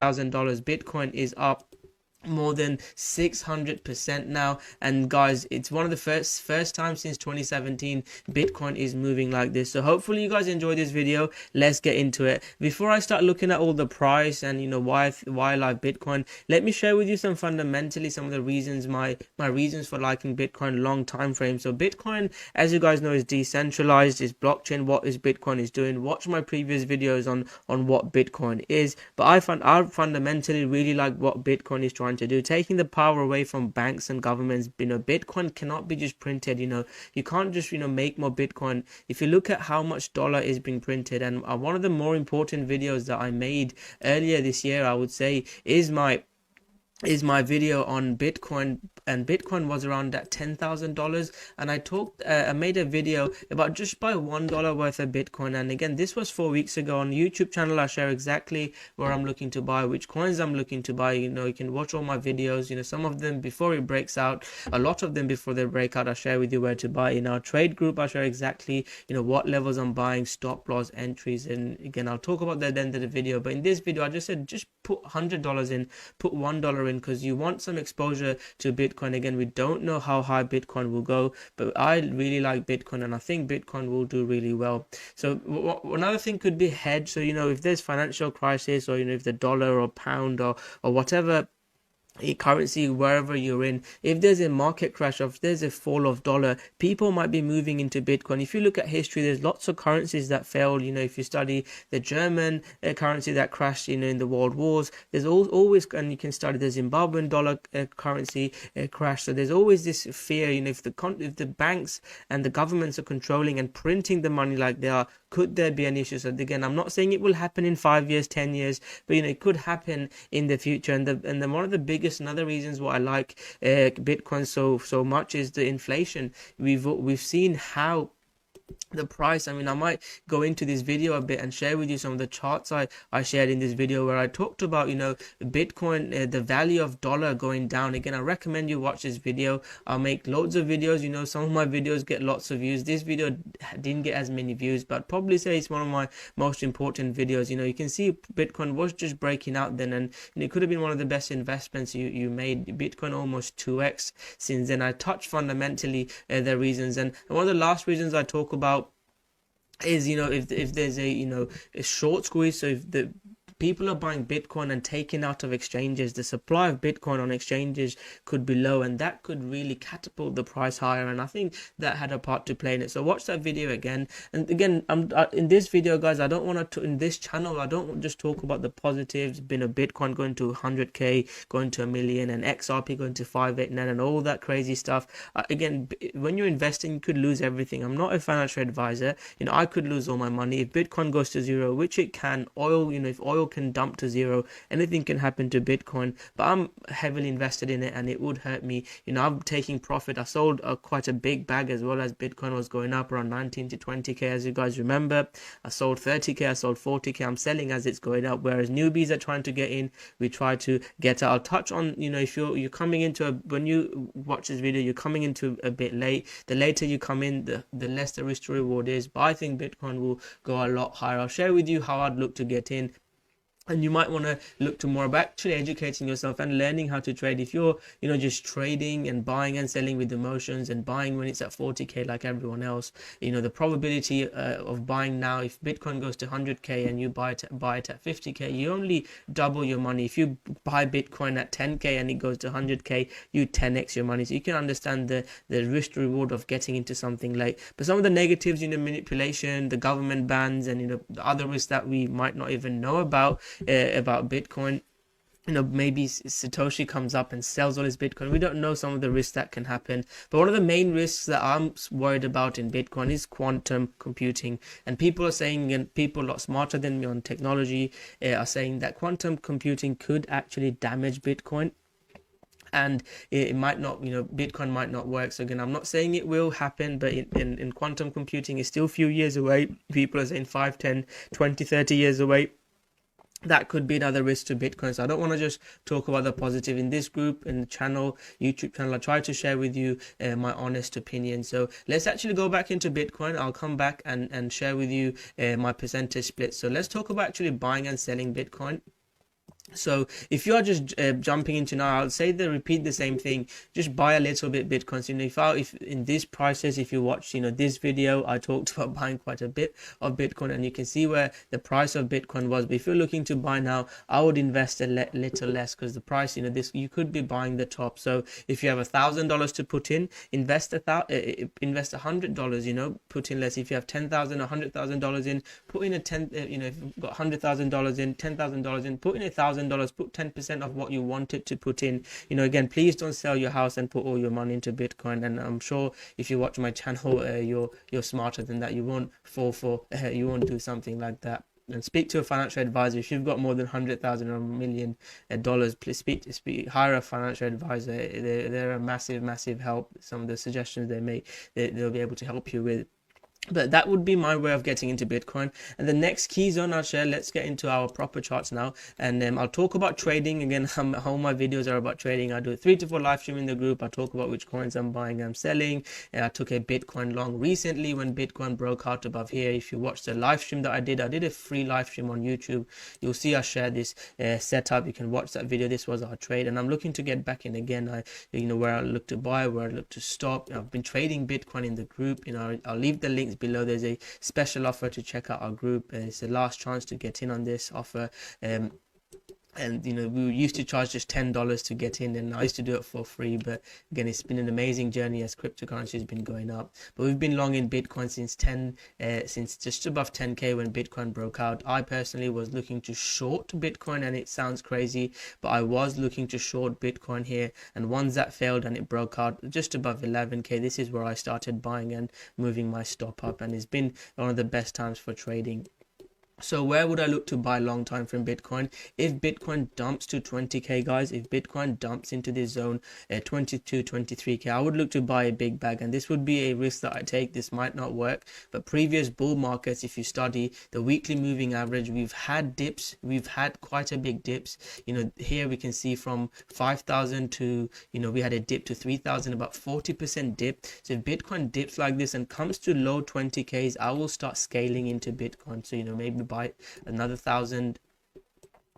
$1,000. Bitcoin is up more than 600% now, and guys, it's one of the first time since 2017 Bitcoin is moving like this. So hopefully you guys enjoy this video. Let's get into it. Before I start looking at all the price and why I like Bitcoin, let me share with you some fundamentally some of the reasons, my reasons for liking Bitcoin long time frame. So Bitcoin, as you guys know, is decentralized, is blockchain. What is Bitcoin is doing? Watch my previous videos on what Bitcoin is. But I fundamentally really like what Bitcoin is trying to do, taking the power away from banks and governments. Bitcoin cannot be just printed. You can't just make more Bitcoin. If you look at how much dollar is being printed, and one of the more important videos that I made earlier this year, I would say, is my video on Bitcoin, and Bitcoin was around that $10,000, and I made a video about just buy $1 worth of Bitcoin. And again, this was 4 weeks ago. On YouTube channel I share exactly where I'm looking to buy, which coins I'm looking to buy. You can watch all my videos, some of them before it breaks out, a lot of them before they break out. I share with you where to buy. In our trade group I share exactly what levels I'm buying, stop loss, entries, and again I'll talk about that at the end of the video. But in this video I just said just put $100 in, put $1 in, because you want some exposure to Bitcoin. Again, we don't know how high Bitcoin will go, but I really like Bitcoin, and I think Bitcoin will do really well. So another thing could be hedge. So if there's financial crisis, or if the dollar or pound or whatever currency, wherever you're in, if there's a market crash, or if there's a fall of dollar, people might be moving into Bitcoin. If you look at history, there's lots of currencies that failed. If you study the German currency that crashed in the world wars, there's always, and you can study the Zimbabwean dollar currency crash. So there's always this fear, if the banks and the governments are controlling and printing the money like they are, could there be an issue? So again, I'm not saying it will happen in 5 years, 10 years, but it could happen in the future. And one of the biggest and other reasons why I like Bitcoin so much is the inflation. We've seen how the price, I might go into this video a bit and share with you some of the charts I shared in this video, where I talked about Bitcoin, the value of dollar going down. Again, I recommend you watch this video. I'll make loads of videos. Some of my videos get lots of views. This video didn't get as many views, but I'd probably say it's one of my most important videos. You can see Bitcoin was just breaking out then, and it could have been one of the best investments you made. Bitcoin almost 2x since then. I touched fundamentally the reasons, and one of the last reasons I talk about is if there's a short squeeze. So if the people are buying Bitcoin and taking out of exchanges, the supply of Bitcoin on exchanges could be low, and that could really catapult the price higher. And I think that had a part to play in it. So watch that video again. And again, in this video, guys, I don't want to, in this channel, I don't just talk about the positives. Bitcoin going to 100k, going to 1 million, and XRP going to 589, and all that crazy stuff. Again, when you're investing, you could lose everything. I'm not a financial advisor. I could lose all my money if Bitcoin goes to zero, which it can. If oil can dump to zero, anything can happen to Bitcoin. But I'm heavily invested in it, and it would hurt me. I'm taking profit. I sold quite a big bag as well as Bitcoin was going up around 19 to 20k, as you guys remember. I sold 30k, I sold 40k. I'm selling as it's going up, whereas newbies are trying to get in, we try to get out. I'll touch on, if you're coming into when you watch this video, you're coming into a bit late. The later you come in, the less the risk to reward is. But I think Bitcoin will go a lot higher. I'll share with you how I'd look to get in. And you might want to look to more about actually educating yourself and learning how to trade. If you're, just trading and buying and selling with emotions, and buying when it's at 40k like everyone else, the probability of buying now, if Bitcoin goes to 100k and you buy it at 50k, you only double your money. If you buy Bitcoin at 10k and it goes to 100k, you 10x your money. So you can understand the risk to reward of getting into something late. But some of the negatives, manipulation, the government bans, and the other risks that we might not even know about Bitcoin. Maybe Satoshi comes up and sells all his Bitcoin. We don't know some of the risks that can happen. But one of the main risks that I'm worried about in Bitcoin is quantum computing. And people are saying, and people a lot smarter than me on technology are saying that quantum computing could actually damage Bitcoin. And it might not, Bitcoin might not work. So again, I'm not saying it will happen, but in quantum computing is still a few years away. People are saying 5, 10, 20, 30 years away. That could be another risk to Bitcoin. So I don't want to just talk about the positive. In this group, in the channel, YouTube channel, I try to share with you my honest opinion. So let's actually go back into Bitcoin. I'll come back and share with you my percentage split. So let's talk about actually buying and selling Bitcoin. So if you are just jumping into now, I'll say they repeat the same thing. Just buy a little bit Bitcoin. So, if in these prices, if you watch, this video, I talked about buying quite a bit of Bitcoin, and you can see where the price of Bitcoin was. But if you're looking to buy now, I would invest a little less, because the price, this you could be buying the top. So if you have $1,000 to put in, invest $100. Put in less. If you have $10,000, $100,000 in, put in if you've got $100,000 in, $10,000 in, put in $1,000, put 10% of what you wanted to put in. Again, please don't sell your house and put all your money into Bitcoin. And I'm sure if you watch my channel, you're smarter than that. You won't fall for you won't do something like that. And speak to a financial advisor. If you've got more than 100,000 or $1 million, please hire a financial advisor. They're a massive help. Some of the suggestions they make, they'll be able to help you with. But that would be my way of getting into Bitcoin. And the next key zone I'll share, let's get into our proper charts now. And I'll talk about trading. Again, all my videos are about trading. I do 3 to 4 live stream in the group. I talk about which coins I'm buying, I'm selling. And I took a Bitcoin long recently when Bitcoin broke out above here. If you watch the live stream that I did a free live stream on YouTube. You'll see I share this setup. You can watch that video. This was our trade. And I'm looking to get back in again. Where I look to buy, where I look to stop. I've been trading Bitcoin in the group. I'll leave the links below. There's a special offer to check out our group. It's the last chance to get in on this offer. And we used to charge just $10 to get in, and I used to do it for free. But again, it's been an amazing journey as cryptocurrency has been going up. But we've been long in Bitcoin since just above 10k when Bitcoin broke out. I personally was looking to short Bitcoin, and it sounds crazy, but I was looking to short Bitcoin here. And once that failed and it broke out just above 11k, this is where I started buying and moving my stop up, and it's been one of the best times for trading. So where would I look to buy long time from Bitcoin? If Bitcoin dumps to 20k, guys, if Bitcoin dumps into this zone at 22, 23k, I would look to buy a big bag, and this would be a risk that I take. This might not work, but previous bull markets, if you study the weekly moving average, we've had dips. We've had quite a big dips. Here we can see from 5,000 to, we had a dip to 3,000, about 40% dip. So if Bitcoin dips like this and comes to low 20ks, I will start scaling into Bitcoin. So, maybe buy another 1,000,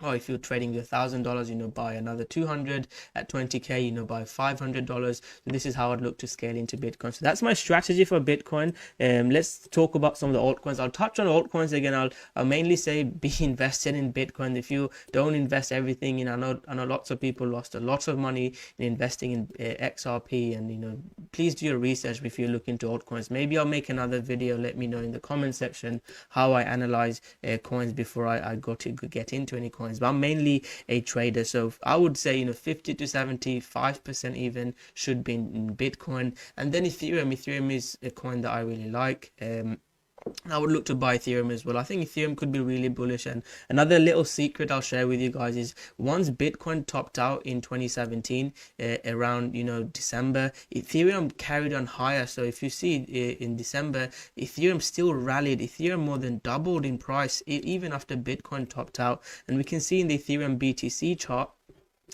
or if you're trading with $1,000, buy another 200 at 20k, buy $500. So this is how I'd look to scale into Bitcoin. So that's my strategy for Bitcoin. Let's talk about some of the altcoins. I'll touch on altcoins again. I'll mainly say be invested in Bitcoin. If you don't invest everything, I know lots of people lost a lot of money in investing in XRP, and please do your research if you look into altcoins. Maybe I'll make another video. Let me know in the comment section how I analyze coins before I go to get into any coins. But I'm mainly a trader, so I would say 50 to 75% even should be in Bitcoin. And then Ethereum is a coin that I really like. I would look to buy Ethereum as well. I think Ethereum could be really bullish. And another little secret I'll share with you guys is once Bitcoin topped out in 2017, around December, Ethereum carried on higher. So if you see in December, Ethereum still rallied. Ethereum more than doubled in price even after Bitcoin topped out. And we can see in the Ethereum BTC chart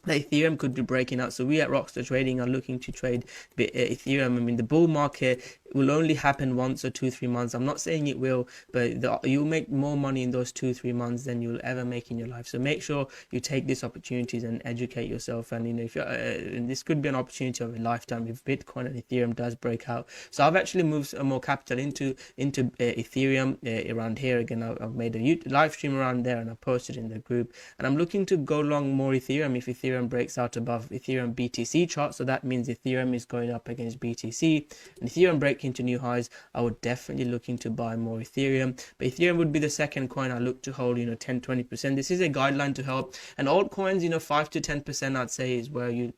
that Ethereum could be breaking out. So we at Rockstar Trading are looking to trade Ethereum. The bull market will only happen once or 2-3 months. I'm not saying it will, but you'll make more money in those 2-3 months than you'll ever make in your life. So make sure you take these opportunities and educate yourself. And if and this could be an opportunity of a lifetime if Bitcoin and Ethereum does break out. So I've actually moved some more capital into Ethereum around here. Again, I've made a live stream around there, and I posted in the group. And I'm looking to go long more Ethereum if Ethereum breaks out above Ethereum BTC chart. So that means Ethereum is going up against BTC, and Ethereum break into new highs. I would definitely looking to buy more Ethereum, but Ethereum would be the second coin I look to hold 10-20%. This is a guideline to help, and altcoins 5 to 10% I'd say is where you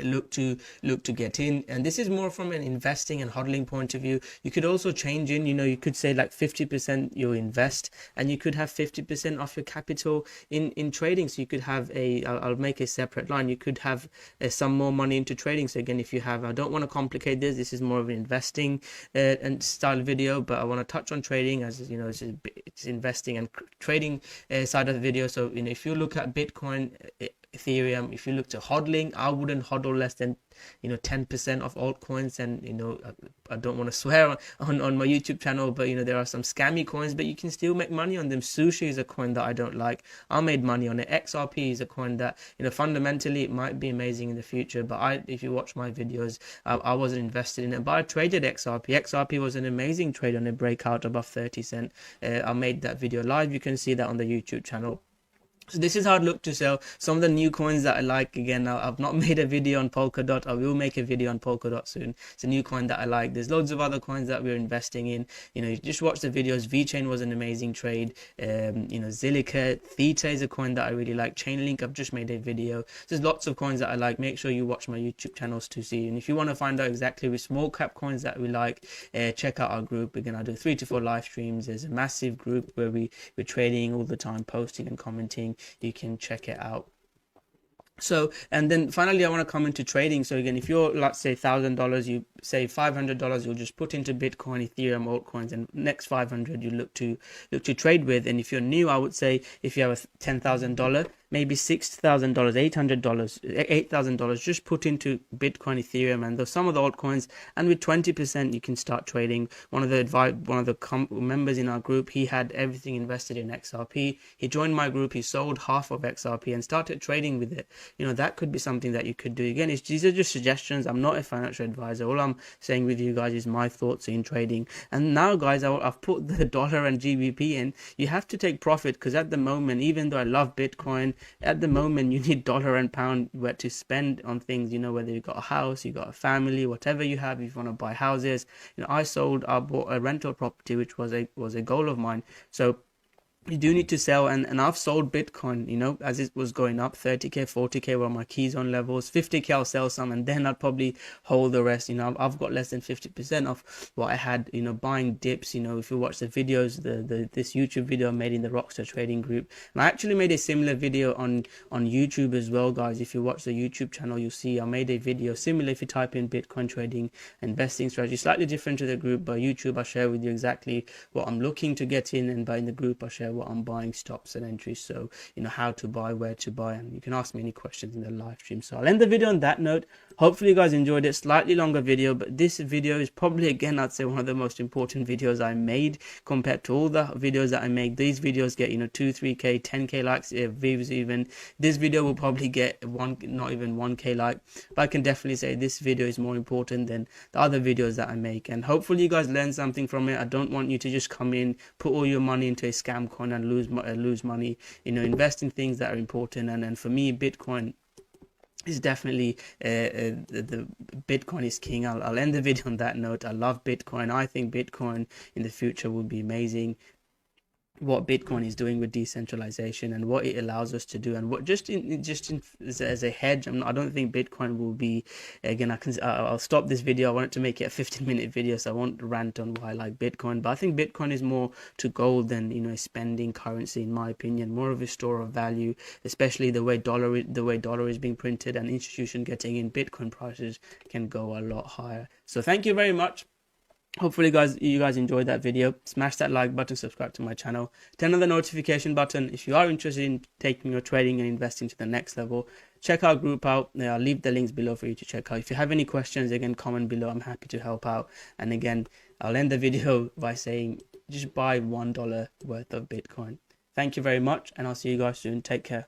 look to get in. And this is more from an investing and hodling point of view. You could also change in, you could say like 50% you invest, and you could have 50% of your capital in trading. So you could have I'll make a separate line. You could have some more money into trading. So again, if you have, I don't want to complicate this is more of an investing and style video, but I want to touch on trading as it's investing and trading side of the video. So if you look at Bitcoin, Ethereum. If you look to hodling, I wouldn't hodl less than 10% of altcoins. And I don't want to swear on my YouTube channel, but there are some scammy coins, but you can still make money on them. Sushi is a coin that I don't like. I made money on it. XRP is a coin that fundamentally it might be amazing in the future, but if you watch my videos, I wasn't invested in it, but I traded XRP. XRP was an amazing trade on a breakout above 30 cent. I made that video live. You can see that on the YouTube channel. So this is how it looked to sell some of the new coins that I like. Again, I've not made a video on Polkadot. I will make a video on Polkadot soon. It's a new coin that I like. There's loads of other coins that we're investing in. You just watch the videos. VeChain was an amazing trade. Zilliqa, Theta is a coin that I really like. Chainlink, I've just made a video. There's lots of coins that I like. Make sure you watch my YouTube channels to see. And if you want to find out exactly which small cap coins that we like, check out our group. Again, I do 3 to 4 live streams. There's a massive group where we're trading all the time, posting and commenting. You can check it out. So, and then finally I want to come into trading. So again, if you're, let's say $1,000, you save $500, you'll just put into Bitcoin, Ethereum, altcoins, and next 500 you look to trade with. And if you're new, I would say if you have a $10,000, maybe $6,000, $800, $8,000, just put into Bitcoin, Ethereum, and some of the altcoins, and with 20% you can start trading. One of the members in our group, he had everything invested in XRP. He joined my group, he sold half of XRP and started trading with it. That could be something that you could do. Again, these are just suggestions. I'm not a financial advisor. All I'm saying with you guys is my thoughts in trading. And now, guys, I've put the dollar and GBP in. You have to take profit, because at the moment, even though I love Bitcoin, at the moment you need dollar and pound where to spend on things, whether you've got a house, you've got a family, whatever you have. If you want to buy houses, I bought a rental property, which was a goal of mine. So you do need to sell, and I've sold Bitcoin, as it was going up. 30k, 40k were my keys on levels. 50k I'll sell some, and then I'd probably hold the rest. I've got less than 50% of what I had, buying dips. If you watch the videos, this YouTube video I made in the Rockstar Trading group, and I actually made a similar video on YouTube as well, guys. If you watch the YouTube channel, you'll see I made a video similar. If you type in Bitcoin trading, investing strategy, slightly different to the group, but YouTube I share with you exactly what I'm looking to get in, and by in the group I share what I'm buying, stops and entries. So how to buy, where to buy, and you can ask me any questions in the live stream. So I'll end the video on that note. Hopefully you guys enjoyed it. Slightly longer video, but this video is probably, again, I'd say one of the most important videos I made compared to all the videos that I make. These videos get 2, 3k, 10k likes, views. Even this video will probably get not even 1k like, but I can definitely say this video is more important than the other videos that I make. And hopefully you guys learn something from it. I don't want you to just come in, put all your money into a scam coin and lose money. Invest in things that are important. And for me, Bitcoin is definitely the Bitcoin is king. I'll end the video on that note. I love Bitcoin. I think Bitcoin in the future will be amazing. What Bitcoin is doing with decentralization and what it allows us to do, and what just as a hedge. I don't think Bitcoin will be, again, I'll stop this video. I wanted to make it a 15-minute video, so I won't rant on why I like Bitcoin, but I think Bitcoin is more to gold than a spending currency, in my opinion. More of a store of value, especially the way dollar is being printed, and institution getting in, Bitcoin prices can go a lot higher. So thank you very much. Hopefully you guys enjoyed that video. Smash that like button, subscribe to my channel, turn on the notification button if you are interested in taking your trading and investing to the next level. Check our group out. I'll leave the links below for you to check out. If you have any questions, again, comment below. I'm happy to help out. And again, I'll end the video by saying just buy $1 worth of Bitcoin. Thank you very much, and I'll see you guys soon. Take care.